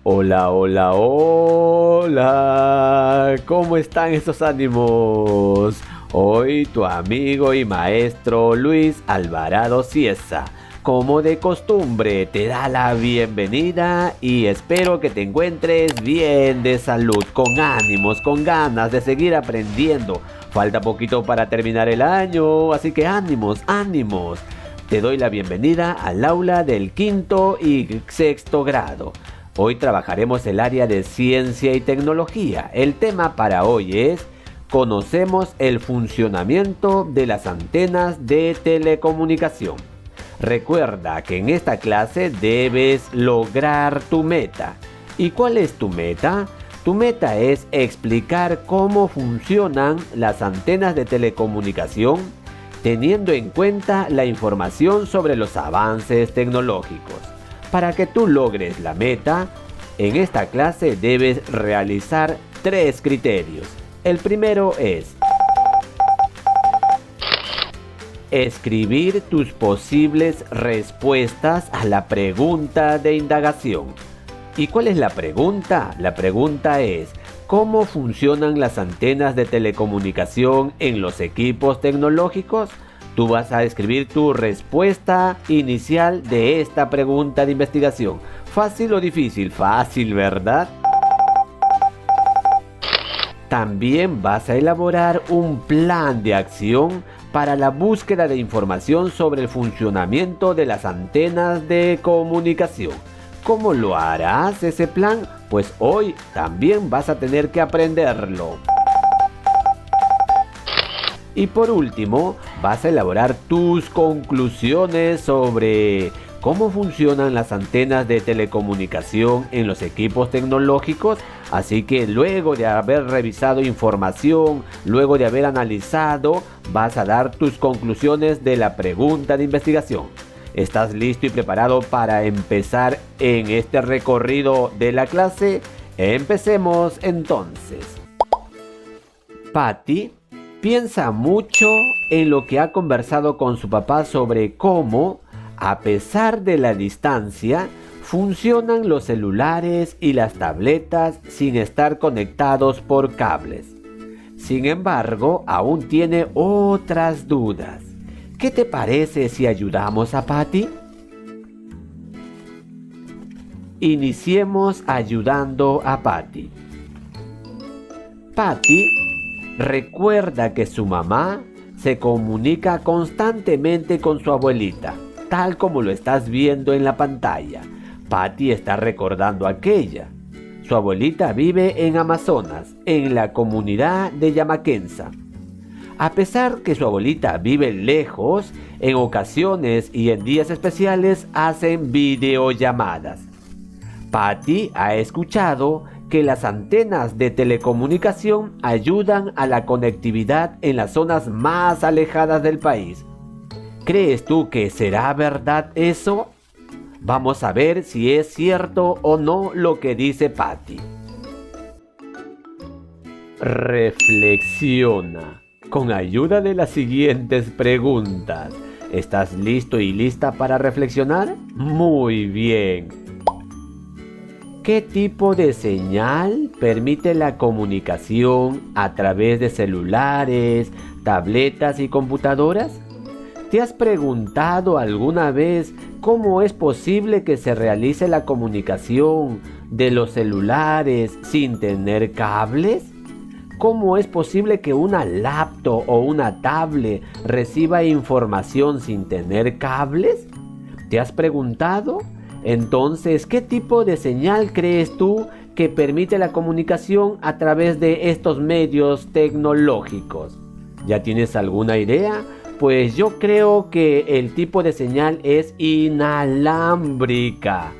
Hola, hola, hola. ¿Cómo están esos ánimos? Hoy tu amigo y maestro Luis Alvarado Cieza, como de costumbre, te da la bienvenida y espero que te encuentres bien de salud, con ánimos, con ganas de seguir aprendiendo. Falta poquito para terminar el año, así que ánimos, ánimos. Te doy la bienvenida al aula del quinto y sexto grado. Hoy trabajaremos el área de ciencia y tecnología. El tema para hoy es: conocemos el funcionamiento de las antenas de telecomunicación. Recuerda que en esta clase debes lograr tu meta. ¿Y cuál es tu meta? Tu meta es explicar cómo funcionan las antenas de telecomunicación, teniendo en cuenta la información sobre los avances tecnológicos. Para que tú logres la meta, en esta clase debes realizar 3 criterios. El primero es escribir tus posibles respuestas a la pregunta de indagación. ¿Y cuál es la pregunta? La pregunta es: ¿cómo funcionan las antenas de telecomunicación en los equipos tecnológicos? Tú vas a escribir tu respuesta inicial de esta pregunta de investigación. ¿Fácil o difícil? Fácil, ¿verdad? También vas a elaborar un plan de acción para la búsqueda de información sobre el funcionamiento de las antenas de comunicación. ¿Cómo lo harás ese plan? Pues hoy también vas a tener que aprenderlo. Y por último, vas a elaborar tus conclusiones sobre cómo funcionan las antenas de telecomunicación en los equipos tecnológicos. Así que luego de haber revisado información, luego de haber analizado, vas a dar tus conclusiones de la pregunta de investigación. ¿Estás listo y preparado para empezar en este recorrido de la clase? Empecemos entonces. Patty piensa mucho en lo que ha conversado con su papá sobre cómo, a pesar de la distancia, funcionan los celulares y las tabletas sin estar conectados por cables. Sin embargo, aún tiene otras dudas. ¿Qué te parece si ayudamos a Patty? Iniciemos ayudando a Patty. Patty recuerda que su mamá se comunica constantemente con su abuelita, tal como lo estás viendo en la pantalla. Patty está recordando aquella. Su abuelita vive en Amazonas, en la comunidad de Yamaquenza. A pesar que su abuelita vive lejos, en ocasiones y en días especiales hacen videollamadas. Patty ha escuchado que las antenas de telecomunicación ayudan a la conectividad en las zonas más alejadas del país. ¿Crees tú que será verdad eso? Vamos a ver si es cierto o no lo que dice Patty. Reflexiona con ayuda de las siguientes preguntas. ¿Estás listo y lista para reflexionar? Muy bien. ¿Qué tipo de señal permite la comunicación a través de celulares, tabletas y computadoras? ¿Te has preguntado alguna vez cómo es posible que se realice la comunicación de los celulares sin tener cables? ¿Cómo es posible que una laptop o una tablet reciba información sin tener cables? ¿Te has preguntado? Entonces, ¿qué tipo de señal crees tú que permite la comunicación a través de estos medios tecnológicos? ¿Ya tienes alguna idea? Pues yo creo que el tipo de señal es inalámbrica.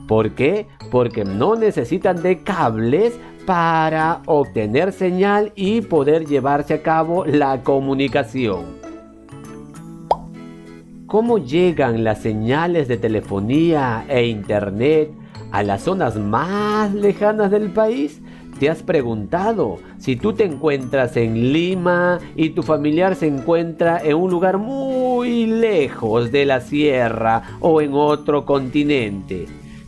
¿Por qué? Porque no necesitan de cables para obtener señal y poder llevarse a cabo la comunicación. ¿Cómo llegan las señales de telefonía e internet a las zonas más lejanas del país? ¿Te has preguntado si tú te encuentras en Lima y tu familiar se encuentra en un lugar muy lejos de la sierra o en otro continente?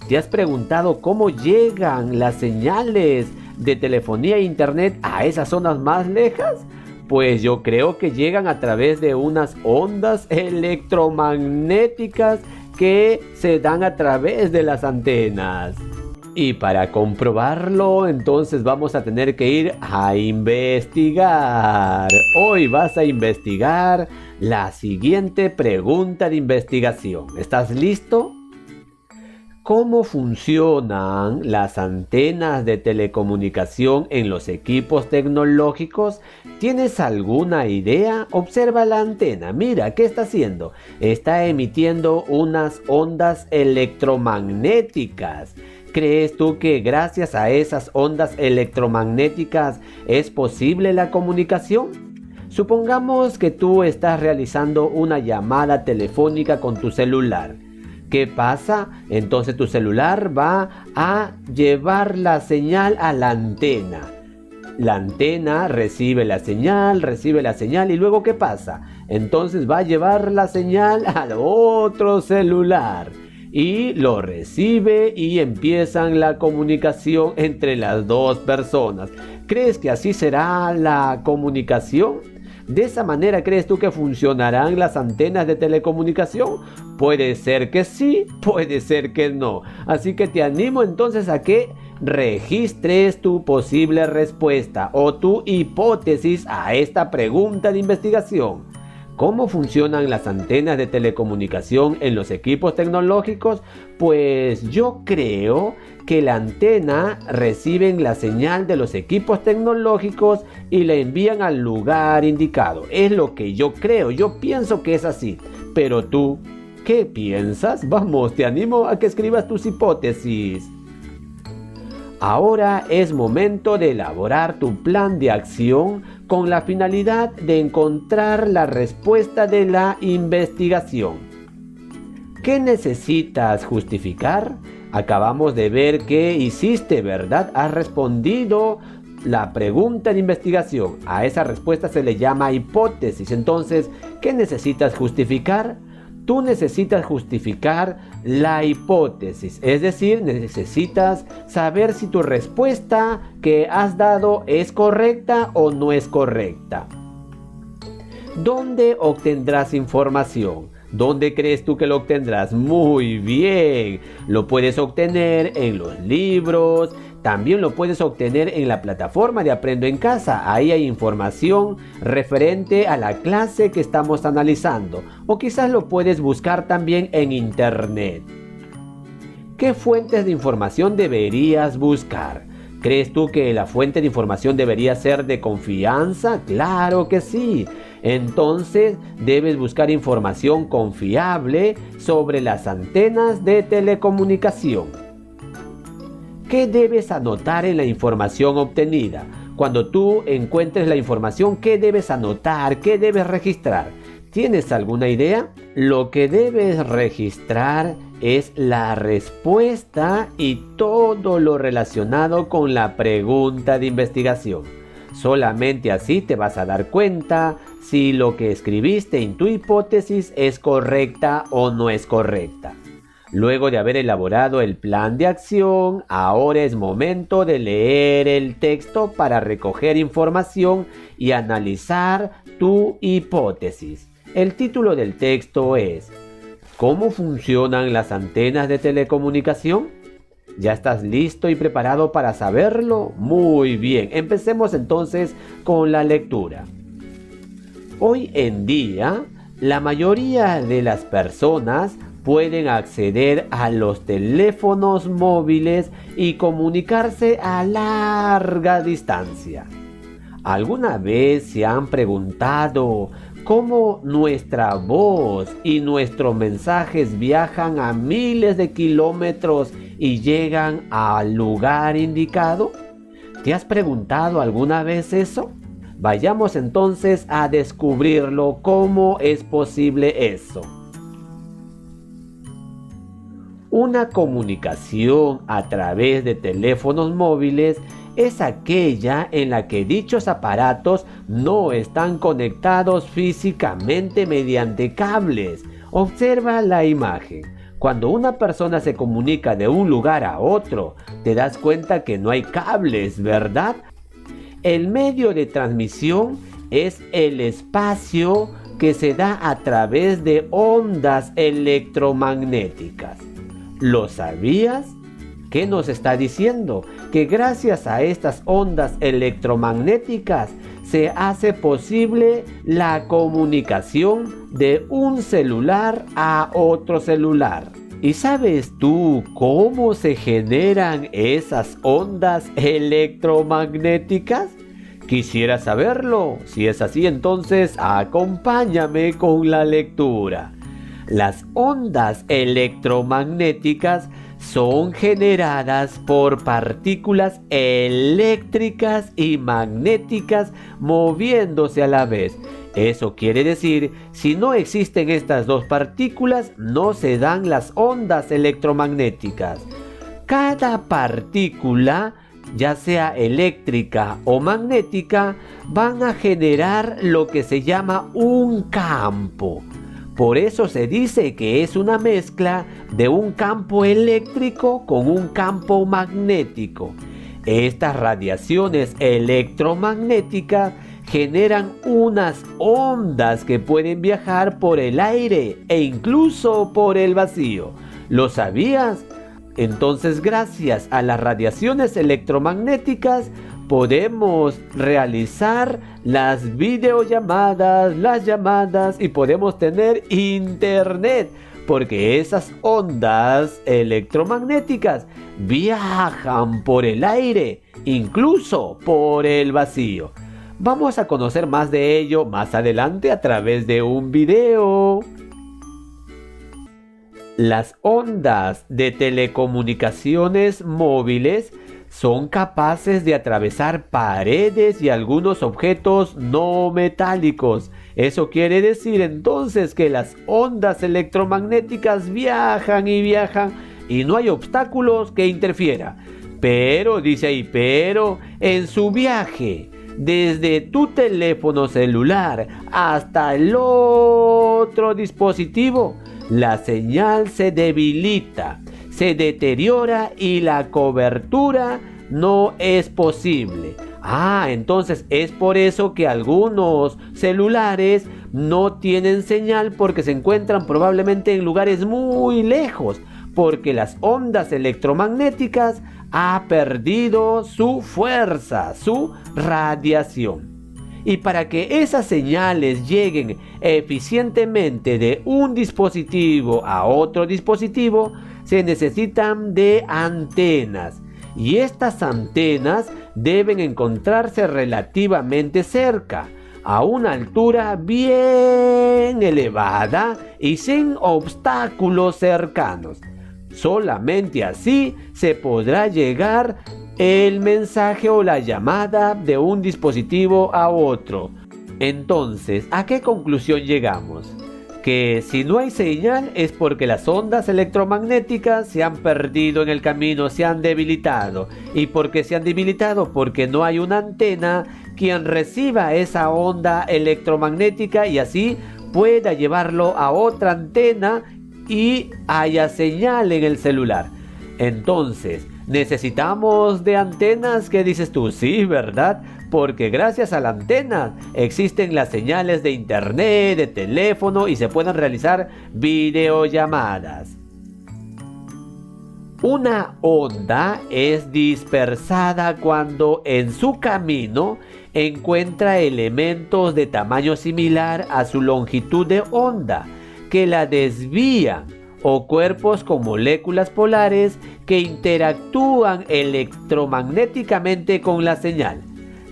¿Te has preguntado cómo llegan las señales de telefonía e internet a esas zonas más lejas? Pues yo creo que llegan a través de unas ondas electromagnéticas que se dan a través de las antenas. Y para comprobarlo, entonces vamos a tener que ir a investigar. Hoy vas a investigar la siguiente pregunta de investigación. ¿Estás listo? ¿Cómo funcionan las antenas de telecomunicación en los equipos tecnológicos? ¿Tienes alguna idea? Observa la antena. Mira, ¿qué está haciendo? Está emitiendo unas ondas electromagnéticas. ¿Crees tú que gracias a esas ondas electromagnéticas es posible la comunicación? Supongamos que tú estás realizando una llamada telefónica con tu celular. ¿Qué pasa? Entonces tu celular va a llevar la señal a la antena. La antena recibe la señal y luego ¿qué pasa? Entonces va a llevar la señal al otro celular. Y lo recibe y empiezan la comunicación entre las dos personas. ¿Crees que así será la comunicación? ¿De esa manera crees tú que funcionarán las antenas de telecomunicación? Puede ser que sí, puede ser que no. Así que te animo entonces a que registres tu posible respuesta o tu hipótesis a esta pregunta de investigación. ¿Cómo funcionan las antenas de telecomunicación en los equipos tecnológicos? Pues yo creo que la antena reciben la señal de los equipos tecnológicos y la envían al lugar indicado. Es lo que yo creo, yo pienso que es así. Pero tú, ¿qué piensas? Vamos, te animo a que escribas tus hipótesis. Ahora es momento de elaborar tu plan de acción con la finalidad de encontrar la respuesta de la investigación. ¿Qué necesitas justificar? Acabamos de ver que hiciste, ¿verdad? Has respondido la pregunta de investigación. A esa respuesta se le llama hipótesis. Entonces, ¿qué necesitas justificar? Tú necesitas justificar la hipótesis, es decir, necesitas saber si tu respuesta que has dado es correcta o no es correcta. ¿Dónde obtendrás información? ¿Dónde crees tú que lo obtendrás? Muy bien, lo puedes obtener en los libros, también lo puedes obtener en la plataforma de Aprendo en Casa. Ahí hay información referente a la clase que estamos analizando, o quizás lo puedes buscar también en internet. ¿Qué fuentes de información deberías buscar? ¿Crees tú que la fuente de información debería ser de confianza? Claro que sí. Entonces debes buscar información confiable sobre las antenas de telecomunicación. ¿Qué debes anotar en la información obtenida? Cuando tú encuentres la información, ¿qué debes anotar? ¿Qué debes registrar? ¿Tienes alguna idea? Lo que debes registrar es la respuesta y todo lo relacionado con la pregunta de investigación. Solamente así te vas a dar cuenta si lo que escribiste en tu hipótesis es correcta o no es correcta. Luego de haber elaborado el plan de acción, ahora es momento de leer el texto para recoger información y analizar tu hipótesis. El título del texto es ¿Cómo funcionan las antenas de telecomunicación? ¿Ya estás listo y preparado para saberlo? Muy bien, empecemos entonces con la lectura. Hoy en día, la mayoría de las personas pueden acceder a los teléfonos móviles y comunicarse a larga distancia. ¿Alguna vez se han preguntado cómo nuestra voz y nuestros mensajes viajan a miles de kilómetros y llegan al lugar indicado? ¿Te has preguntado alguna vez eso? Vayamos entonces a descubrirlo, cómo es posible eso. Una comunicación a través de teléfonos móviles es aquella en la que dichos aparatos no están conectados físicamente mediante cables. Observa la imagen. Cuando una persona se comunica de un lugar a otro, te das cuenta que no hay cables, ¿verdad? El medio de transmisión es el espacio que se da a través de ondas electromagnéticas. ¿Lo sabías? ¿Qué nos está diciendo? Que gracias a estas ondas electromagnéticas se hace posible la comunicación de un celular a otro celular. ¿Y sabes tú cómo se generan esas ondas electromagnéticas? Quisiera saberlo. Si es así, entonces acompáñame con la lectura. Las ondas electromagnéticas son generadas por partículas eléctricas y magnéticas moviéndose a la vez. Eso quiere decir, si no existen estas dos partículas, no se dan las ondas electromagnéticas. Cada partícula, ya sea eléctrica o magnética, van a generar lo que se llama un campo. Por eso se dice que es una mezcla de un campo eléctrico con un campo magnético. Estas radiaciones electromagnéticas generan unas ondas que pueden viajar por el aire e incluso por el vacío. ¿Lo sabías? Entonces, gracias a las radiaciones electromagnéticas podemos realizar las videollamadas, las llamadas y podemos tener internet, porque esas ondas electromagnéticas viajan por el aire, incluso por el vacío. Vamos a conocer más de ello más adelante a través de un video. Las ondas de telecomunicaciones móviles son capaces de atravesar paredes y algunos objetos no metálicos. Eso quiere decir entonces que las ondas electromagnéticas viajan y viajan y no hay obstáculos que interfieran. Pero, dice ahí, pero en su viaje desde tu teléfono celular hasta el otro dispositivo, la señal se debilita, se deteriora y la cobertura no es posible. Entonces es por eso que algunos celulares no tienen señal, porque se encuentran probablemente en lugares muy lejos, porque las ondas electromagnéticas han perdido su fuerza, su radiación. Y para que esas señales lleguen eficientemente de un dispositivo a otro dispositivo, se necesitan de antenas. Y estas antenas deben encontrarse relativamente cerca, a una altura bien elevada y sin obstáculos cercanos. Solamente así se podrá llegar el mensaje o la llamada de un dispositivo a otro. Entonces, ¿a qué conclusión llegamos? Que si no hay señal es porque las ondas electromagnéticas se han perdido en el camino, se han debilitado. ¿Y por qué se han debilitado? Porque no hay una antena quien reciba esa onda electromagnética y así pueda llevarlo a otra antena y haya señal en el celular. Entonces, ¿necesitamos de antenas? ¿Qué dices tú? Sí, ¿verdad? Porque gracias a la antena existen las señales de internet, de teléfono y se pueden realizar videollamadas. Una onda es dispersada cuando en su camino encuentra elementos de tamaño similar a su longitud de onda, que la desvían, o cuerpos con moléculas polares que interactúan electromagnéticamente con la señal,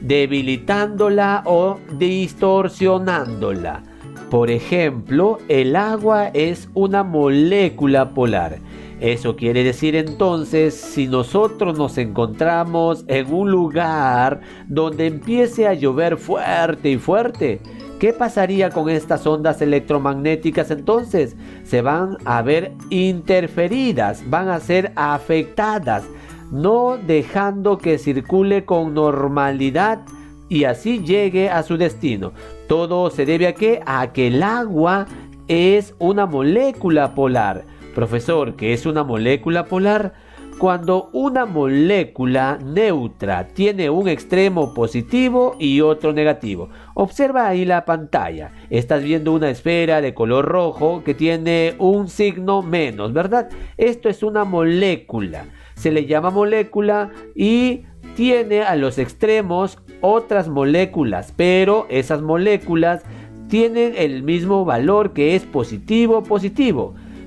debilitándola o distorsionándola. Por ejemplo, el agua es una molécula polar. Eso quiere decir entonces, si nosotros nos encontramos en un lugar donde empiece a llover fuerte y fuerte, ¿qué pasaría con estas ondas electromagnéticas entonces? Se van a ver interferidas, van a ser afectadas, no dejando que circule con normalidad y así llegue a su destino. Todo se debe ¿a qué? A que el agua es una molécula polar. Profesor, ¿qué es una molécula polar? Cuando una molécula neutra tiene un extremo positivo y otro negativo. Observa ahí la pantalla. Estás viendo una esfera de color rojo que tiene un signo menos, ¿verdad? Esto es una molécula. Se le llama molécula y tiene a los extremos otras moléculas, pero esas moléculas tienen el mismo valor, que es positivo.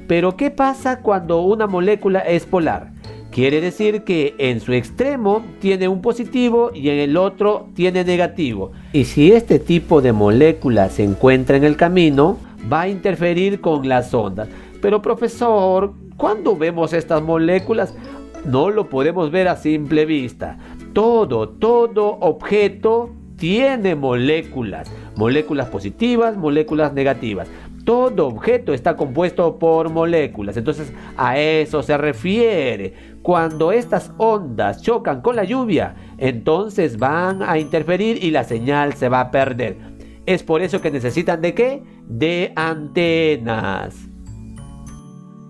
Pero ¿qué pasa cuando una molécula es polar? Quiere decir que en su extremo tiene un positivo y en el otro tiene negativo. Y si este tipo de molécula se encuentra en el camino, va a interferir con las ondas. Pero profesor, ¿cuándo vemos estas moléculas? No lo podemos ver a simple vista. Todo objeto tiene moléculas. Moléculas positivas, moléculas negativas. Todo objeto está compuesto por moléculas. Entonces a eso se refiere. Cuando estas ondas chocan con la lluvia, entonces van a interferir y la señal se va a perder. Es por eso que necesitan ¿de qué? De antenas.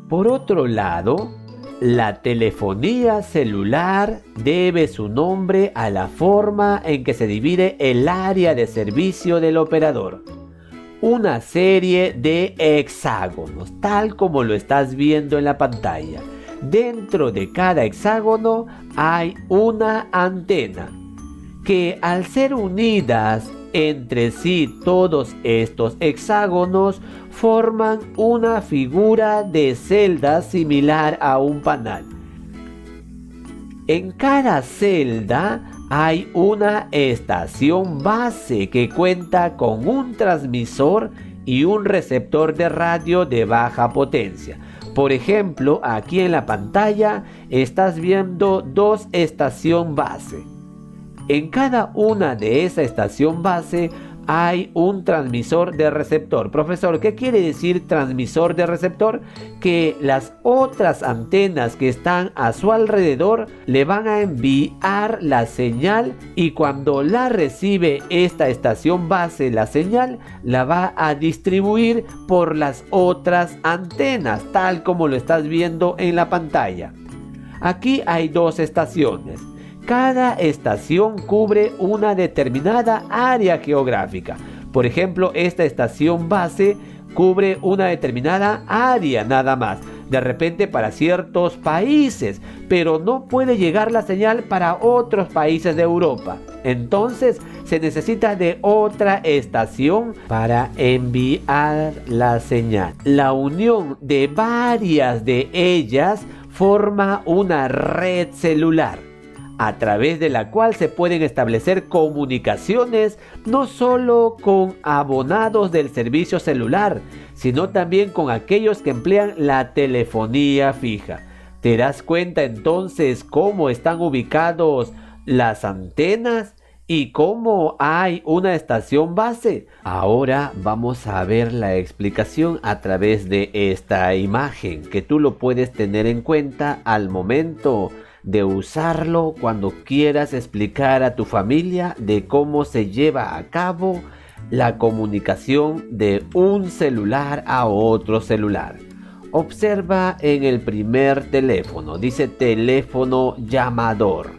Por otro lado, la telefonía celular debe su nombre a la forma en que se divide el área de servicio del operador. Una serie de hexágonos, tal como lo estás viendo en la pantalla. Dentro de cada hexágono hay una antena, que al ser unidas entre sí todos estos hexágonos forman una figura de celda similar a un panal. En cada celda hay una estación base que cuenta con un transmisor y un receptor de radio de baja potencia. Por ejemplo, aquí en la pantalla estás viendo dos estaciones base. En cada una de esa estación base hay un transmisor de receptor. Profesor, ¿qué quiere decir transmisor de receptor? Que las otras antenas que están a su alrededor le van a enviar la señal, y cuando la recibe esta estación base, la señal la va a distribuir por las otras antenas, tal como lo estás viendo en la pantalla. Aquí hay dos estaciones. Cada estación cubre una determinada área geográfica. Por ejemplo, esta estación base cubre una determinada área nada más. De repente para ciertos países, pero no puede llegar la señal para otros países de Europa. Entonces se necesita de otra estación para enviar la señal. La unión de varias de ellas forma una red celular, a través de la cual se pueden establecer comunicaciones no solo con abonados del servicio celular, sino también con aquellos que emplean la telefonía fija. ¿Te das cuenta entonces cómo están ubicados las antenas y cómo hay una estación base? Ahora vamos a ver la explicación a través de esta imagen, que tú lo puedes tener en cuenta al momento de usarlo cuando quieras explicar a tu familia de cómo se lleva a cabo la comunicación de un celular a otro celular. Observa en el primer teléfono, dice teléfono llamador.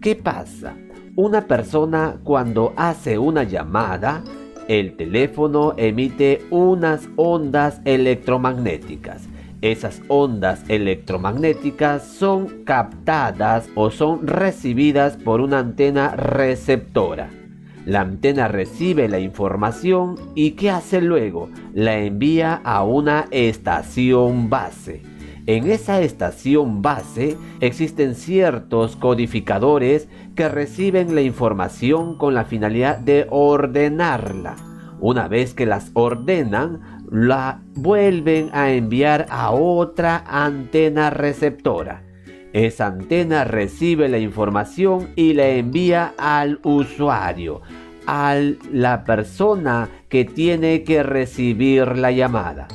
¿Qué pasa? Una persona cuando hace una llamada, el teléfono emite unas ondas electromagnéticas. Esas ondas electromagnéticas son captadas o son recibidas por una antena receptora. La antena recibe la información y ¿qué hace luego? La envía a una estación base. En esa estación base existen ciertos codificadores que reciben la información con la finalidad de ordenarla. Una vez que las ordenan, la vuelven a enviar a otra antena receptora. Esa antena recibe la información y la envía al usuario, a la persona que tiene que recibir la llamada.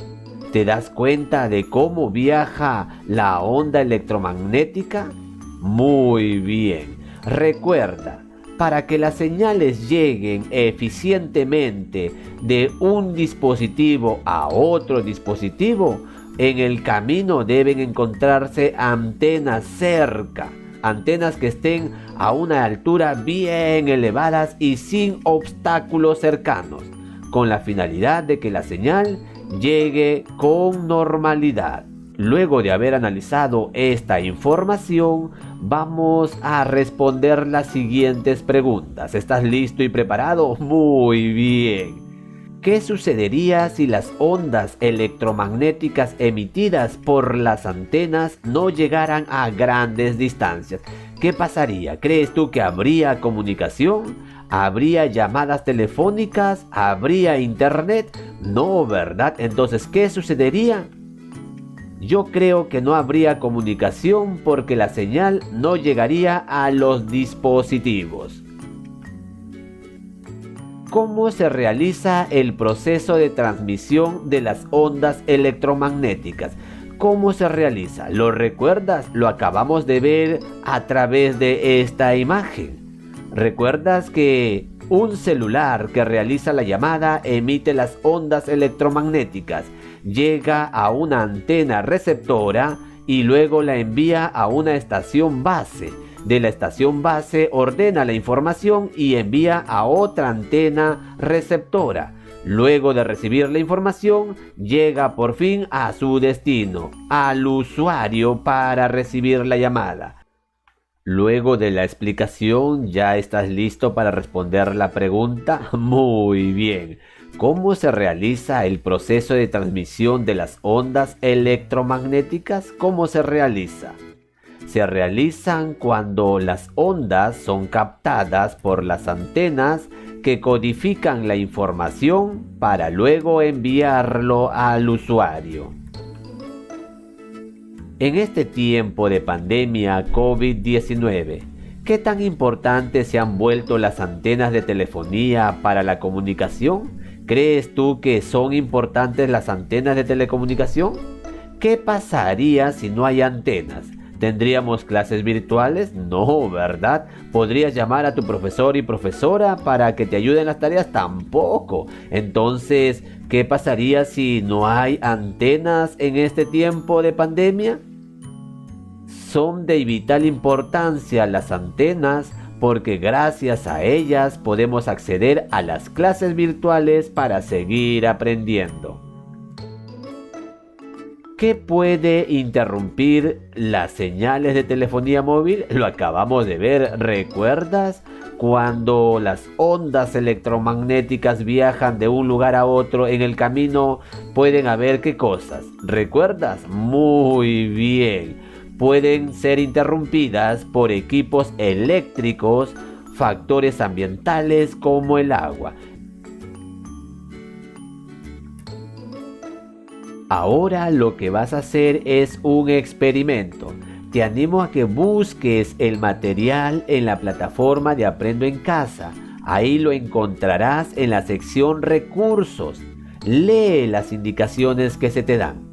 ¿Te das cuenta de cómo viaja la onda electromagnética? Muy bien. Recuerda, para que las señales lleguen eficientemente de un dispositivo a otro dispositivo, En el camino deben encontrarse antenas cerca, antenas que estén a una altura bien elevadas y sin obstáculos cercanos, con la finalidad de que la señal llegue con normalidad. Luego de haber analizado esta información, vamos a responder las siguientes preguntas. ¿Estás listo y preparado? Muy bien. ¿Qué sucedería si las ondas electromagnéticas emitidas por las antenas no llegaran a grandes distancias? ¿Qué pasaría? ¿Crees tú que habría comunicación? ¿Habría llamadas telefónicas? ¿Habría internet? No, ¿verdad? Entonces, ¿qué sucedería? Yo creo que no habría comunicación porque la señal no llegaría a los dispositivos. ¿Cómo se realiza el proceso de transmisión de las ondas electromagnéticas? ¿Cómo se realiza? ¿Lo recuerdas? Lo acabamos de ver a través de esta imagen. ¿Recuerdas que un celular que realiza la llamada emite las ondas electromagnéticas, llega a una antena receptora y luego la envía a una estación base? De la estación base ordena la información y envía a otra antena receptora. Luego de recibir la información, llega por fin a su destino, al usuario para recibir la llamada. Luego de la explicación, ¿ya estás listo para responder la pregunta? Muy bien. ¿Cómo se realiza el proceso de transmisión de las ondas electromagnéticas? ¿Cómo se realiza? Se realizan cuando las ondas son captadas por las antenas que codifican la información para luego enviarlo al usuario. En este tiempo de pandemia COVID-19, ¿qué tan importantes se han vuelto las antenas de telefonía para la comunicación? ¿Crees tú que son importantes las antenas de telecomunicación? ¿Qué pasaría si no hay antenas? ¿Tendríamos clases virtuales? No, ¿verdad? ¿Podrías llamar a tu profesor y profesora para que te ayuden en las tareas? Tampoco. Entonces, ¿qué pasaría si no hay antenas en este tiempo de pandemia? Son de vital importancia las antenas porque gracias a ellas podemos acceder a las clases virtuales para seguir aprendiendo. ¿Qué puede interrumpir las señales de telefonía móvil? Lo acabamos de ver, ¿recuerdas? Cuando las ondas electromagnéticas viajan de un lugar a otro, en el camino pueden haber ¿qué cosas? ¿Recuerdas? Muy bien. Pueden ser interrumpidas por equipos eléctricos, factores ambientales como el agua. Ahora lo que vas a hacer es un experimento. Te animo a que busques el material en la plataforma de Aprendo en Casa. Ahí lo encontrarás en la sección Recursos. Lee las indicaciones que se te dan.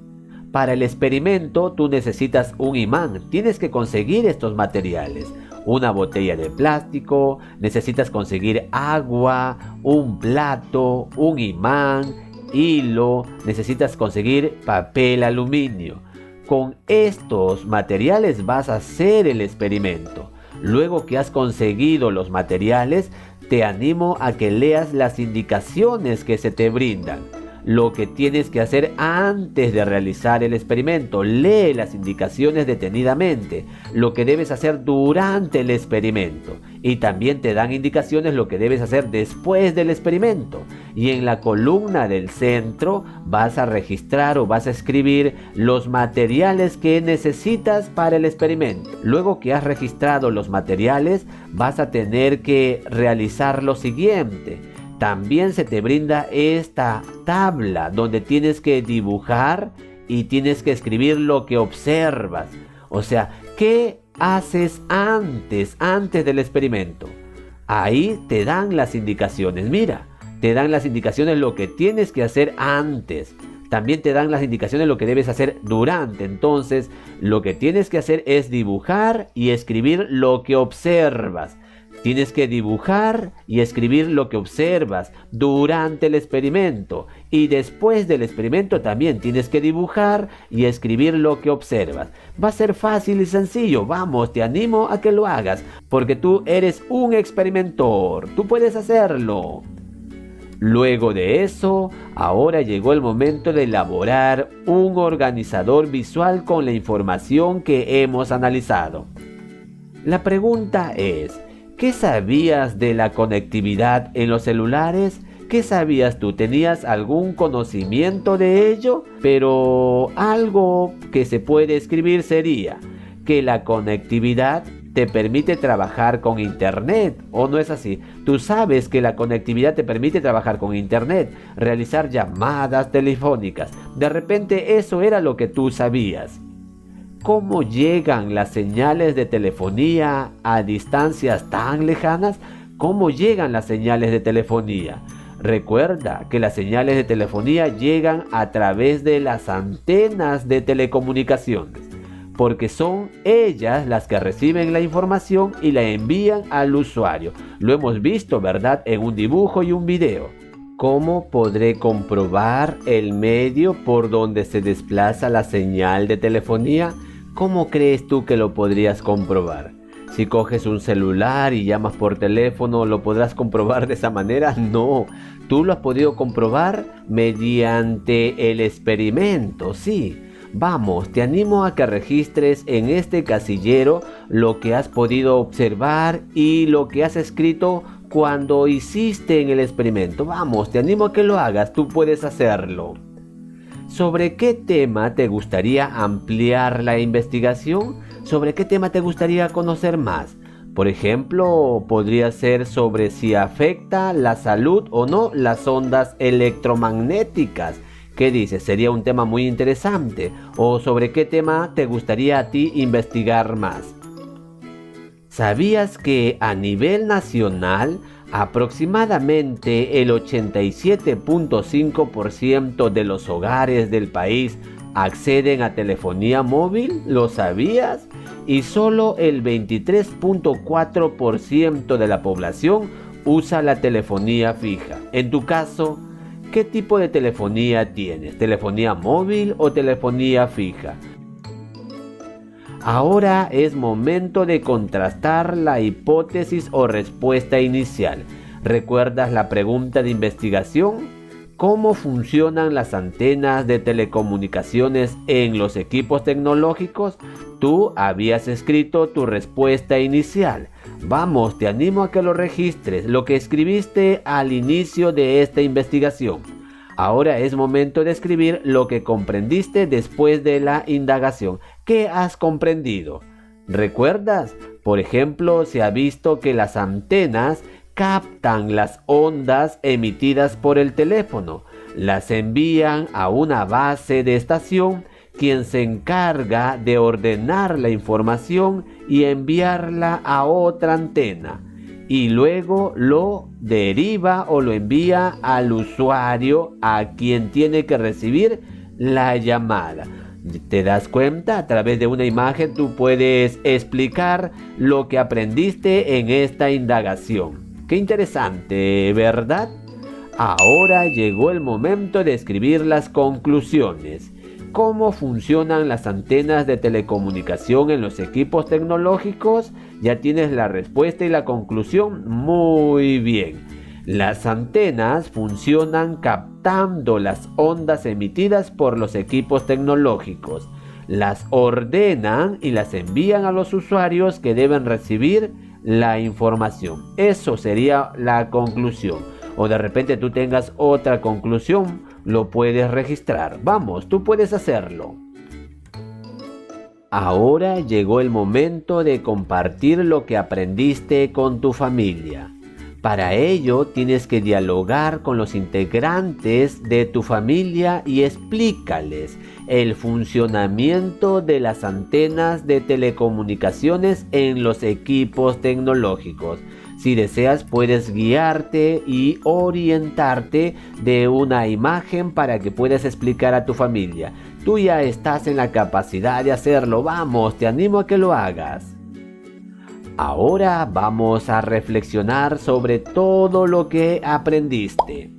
Para el experimento tú necesitas un imán. Tienes que conseguir estos materiales. Una botella de plástico, necesitas conseguir agua, un plato, un imán, hilo, necesitas conseguir papel aluminio. Con estos materiales vas a hacer el experimento. Luego que has conseguido los materiales, te animo a que leas las indicaciones que se te brindan. Lo que tienes que hacer antes de realizar el experimento, lee las indicaciones detenidamente, lo que debes hacer durante el experimento y también te dan indicaciones lo que debes hacer después del experimento. Y en la columna del centro vas a registrar o vas a escribir los materiales que necesitas para el experimento. Luego que has registrado los materiales, vas a tener que realizar lo siguiente. También se te brinda esta tabla donde tienes que dibujar y tienes que escribir lo que observas. O sea, ¿qué haces antes del experimento? Ahí te dan las indicaciones. Mira, te dan las indicaciones lo que tienes que hacer antes. También te dan las indicaciones lo que debes hacer durante. Entonces, lo que tienes que hacer es dibujar y escribir lo que observas. Tienes que dibujar y escribir lo que observas durante el experimento. Y después del experimento también tienes que dibujar y escribir lo que observas. Va a ser fácil y sencillo. Vamos, te animo a que lo hagas. Porque tú eres un experimentor. Tú puedes hacerlo. Luego de eso, ahora llegó el momento de elaborar un organizador visual con la información que hemos analizado. La pregunta es, ¿qué sabías de la conectividad en los celulares? ¿Qué sabías tú? ¿Tenías algún conocimiento de ello? Pero algo que se puede escribir sería que la conectividad te permite trabajar con internet, ¿o no es así? Tú sabes que la conectividad te permite trabajar con internet, realizar llamadas telefónicas. De repente eso era lo que tú sabías. ¿Cómo llegan las señales de telefonía a distancias tan lejanas? ¿Cómo llegan las señales de telefonía? Recuerda que las señales de telefonía llegan a través de las antenas de telecomunicaciones, porque son ellas las que reciben la información y la envían al usuario. Lo hemos visto, ¿verdad?, en un dibujo y un video. ¿Cómo podré comprobar el medio por donde se desplaza la señal de telefonía? ¿Cómo crees tú que lo podrías comprobar? Si coges un celular y llamas por teléfono, ¿lo podrás comprobar de esa manera? No, tú lo has podido comprobar mediante el experimento, sí. Vamos, te animo a que registres en este casillero lo que has podido observar y lo que has escrito cuando hiciste en el experimento. Vamos, te animo a que lo hagas, tú puedes hacerlo. ¿Sobre qué tema te gustaría ampliar la investigación? ¿Sobre qué tema te gustaría conocer más? Por ejemplo, podría ser sobre si afecta la salud o no las ondas electromagnéticas. ¿Qué dices? Sería un tema muy interesante. ¿O sobre qué tema te gustaría a ti investigar más? ¿Sabías que a nivel nacional aproximadamente el 87.5% de los hogares del país acceden a telefonía móvil? ¿Lo sabías? Y solo el 23.4% de la población usa la telefonía fija. En tu caso, ¿qué tipo de telefonía tienes? ¿Telefonía móvil o telefonía fija? Ahora es momento de contrastar la hipótesis o respuesta inicial. ¿Recuerdas la pregunta de investigación? ¿Cómo funcionan las antenas de telecomunicaciones en los equipos tecnológicos? Tú habías escrito tu respuesta inicial. Vamos, te animo a que lo registres, lo que escribiste al inicio de esta investigación. Ahora es momento de escribir lo que comprendiste después de la indagación. ¿Qué has comprendido? ¿Recuerdas? Por ejemplo, se ha visto que las antenas captan las ondas emitidas por el teléfono, las envían a una base de estación, quien se encarga de ordenar la información y enviarla a otra antena, y luego lo deriva o lo envía al usuario, a quien tiene que recibir la llamada. ¿Te das cuenta? A través de una imagen tú puedes explicar lo que aprendiste en esta indagación. ¡Qué interesante!, ¿verdad? Ahora llegó el momento de escribir las conclusiones. ¿Cómo funcionan las antenas de telecomunicación en los equipos tecnológicos? ¿Ya tienes la respuesta y la conclusión? Muy bien. Las antenas funcionan captando las ondas emitidas por los equipos tecnológicos. Las ordenan y las envían a los usuarios que deben recibir la información. Eso sería la conclusión. O de repente tú tengas otra conclusión, lo puedes registrar. Vamos, tú puedes hacerlo. Ahora llegó el momento de compartir lo que aprendiste con tu familia. Para ello tienes que dialogar con los integrantes de tu familia y explícales el funcionamiento de las antenas de telecomunicaciones en los equipos tecnológicos. Si deseas, puedes guiarte y orientarte de una imagen para que puedas explicar a tu familia. Tú ya estás en la capacidad de hacerlo. Vamos, te animo a que lo hagas. Ahora vamos a reflexionar sobre todo lo que aprendiste.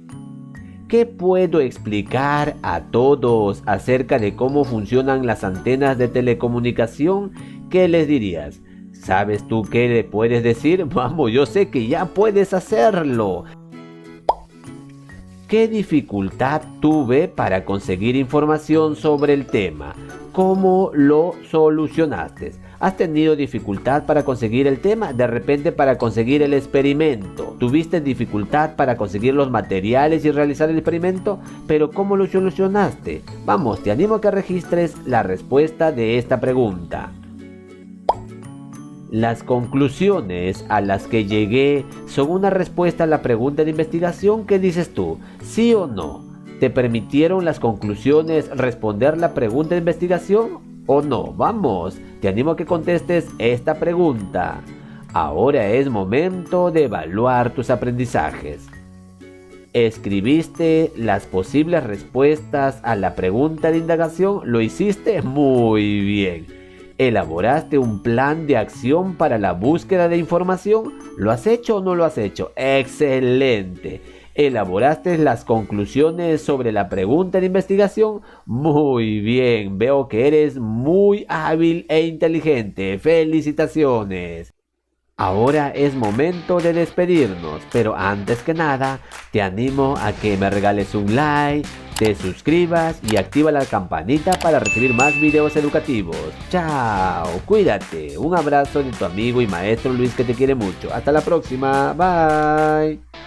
¿Qué puedo explicar a todos acerca de cómo funcionan las antenas de telecomunicación? ¿Qué les dirías? ¿Sabes tú qué le puedes decir? Vamos, yo sé que ya puedes hacerlo. ¿Qué dificultad tuve para conseguir información sobre el tema? ¿Cómo lo solucionaste? ¿Has tenido dificultad para conseguir el tema? De repente para conseguir el experimento. ¿Tuviste dificultad para conseguir los materiales y realizar el experimento? ¿Pero cómo lo solucionaste? Vamos, te animo a que registres la respuesta de esta pregunta. Las conclusiones a las que llegué son una respuesta a la pregunta de investigación. ¿Qué dices tú? ¿Sí o no? ¿Te permitieron las conclusiones responder la pregunta de investigación o no? Vamos, te animo a que contestes esta pregunta. Ahora es momento de evaluar tus aprendizajes. ¿Escribiste las posibles respuestas a la pregunta de indagación? ¿Lo hiciste? Muy bien. ¿Elaboraste un plan de acción para la búsqueda de información? ¿Lo has hecho o no lo has hecho? ¡Excelente! ¿Elaboraste las conclusiones sobre la pregunta de investigación? Muy bien, veo que eres muy hábil e inteligente. ¡Felicitaciones! Ahora es momento de despedirnos, pero antes que nada, te animo a que me regales un like, te suscribas y activa la campanita para recibir más videos educativos. ¡Chao! Cuídate. Un abrazo de tu amigo y maestro Luis que te quiere mucho. Hasta la próxima. Bye.